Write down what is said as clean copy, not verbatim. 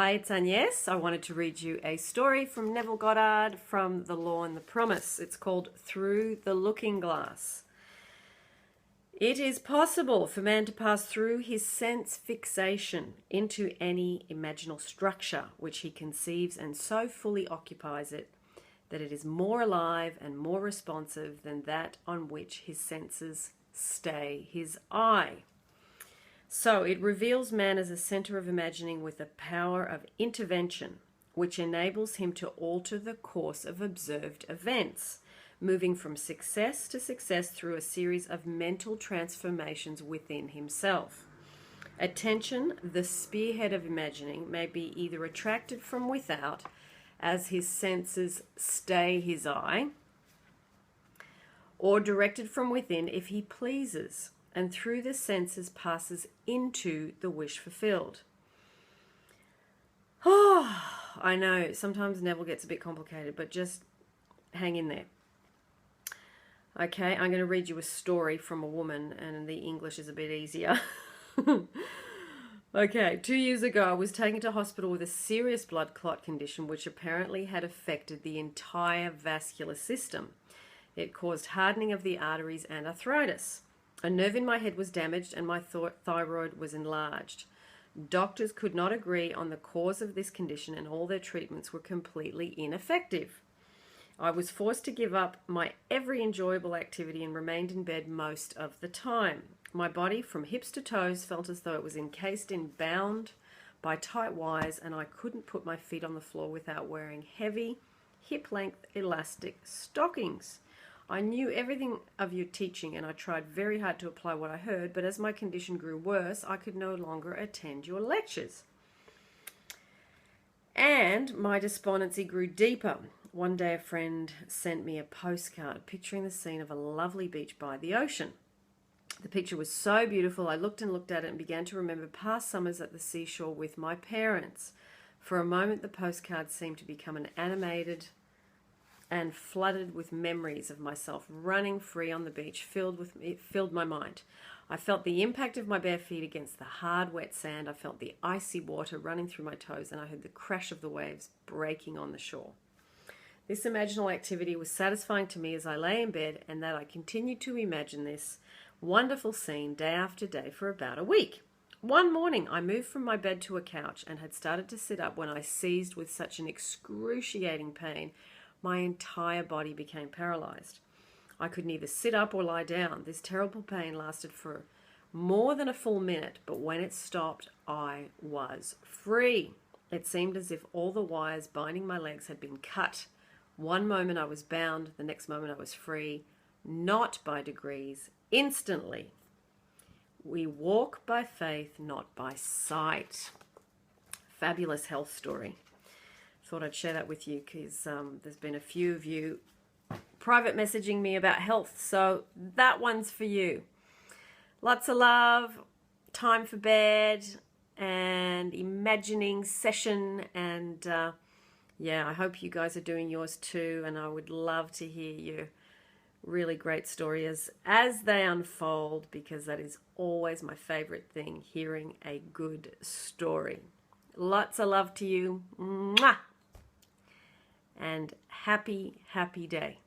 Hi, it's Agnes. I wanted to read you a story from Neville Goddard from The Law and the Promise. It's called Through the Looking Glass. It is possible for man to pass through his sense fixation into any imaginal structure which he conceives and so fully occupies it that it is more alive and more responsive than that on which his senses stay his eye. So it reveals man as a center of imagining with a power of intervention, which enables him to alter the course of observed events, moving from success to success through a series of mental transformations within himself. Attention, the spearhead of imagining, may be either attracted from without, as his senses stay his eye, or directed from within if he pleases, and through the senses passes into the wish fulfilled. Oh, I know, sometimes Neville gets a bit complicated, but just hang in there. Okay, I'm going to read you a story from a woman, and the English is a bit easier. Okay, 2 years ago, I was taken to hospital with a serious blood clot condition which apparently had affected the entire vascular system. It caused hardening of the arteries and arthritis. A nerve in my head was damaged and my thyroid was enlarged. Doctors could not agree on the cause of this condition and all their treatments were completely ineffective. I was forced to give up my every enjoyable activity and remained in bed most of the time. My body, from hips to toes, felt as though it was encased and bound by tight wires, and I couldn't put my feet on the floor without wearing heavy, hip-length elastic stockings. I knew everything of your teaching and I tried very hard to apply what I heard, but as my condition grew worse, I could no longer attend your lectures. And my despondency grew deeper. One day a friend sent me a postcard picturing the scene of a lovely beach by the ocean. The picture was so beautiful, I looked and looked at it and began to remember past summers at the seashore with my parents. For a moment, the postcard seemed to become an animated and flooded with memories of myself running free on the beach. It filled my mind. I felt the impact of my bare feet against the hard, wet sand. I felt the icy water running through my toes, and I heard the crash of the waves breaking on the shore. This imaginal activity was satisfying to me as I lay in bed, and that I continued to imagine this wonderful scene day after day for about a week. One morning, I moved from my bed to a couch and had started to sit up when I seized with such an excruciating pain my entire body became paralyzed. I could neither sit up or lie down. This terrible pain lasted for more than a full minute, but when it stopped, I was free. It seemed as if all the wires binding my legs had been cut. One moment I was bound, the next moment I was free, not by degrees, instantly. We walk by faith, not by sight. Fabulous health story. Thought I'd share that with you because there's been a few of you private messaging me about health, so that one's for you. Lots of love, time for bed, and imagining session, and yeah, I hope you guys are doing yours too, and I would love to hear your really great stories as they unfold, because that is always my favorite thing, hearing a good story. Lots of love to you. Mwah! And happy, happy day.